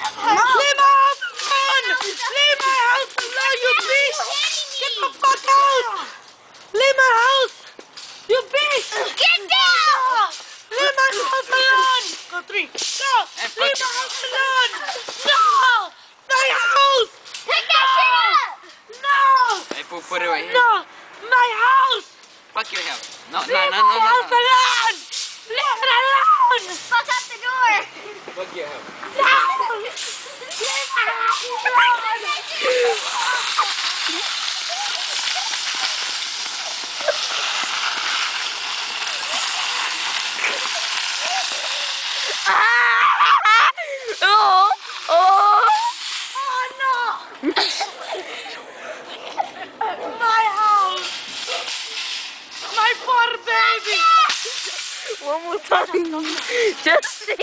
Leave my house alone! Leave my house alone, you bitch! Get the fuck out! Leave my house! You bitch! Get down! Leave my house alone! Go 3. Go! Leave my house alone! No! My house! Pick that shit up! No! Hey, put it right here. No! My house! Fuck your house. No. Leave my house alone! Leave it alone! Fuck up the door! Fuck your house. No! Leave my house alone! Oh! Oh! Oh no! My house! My poor baby! One more time. Just see.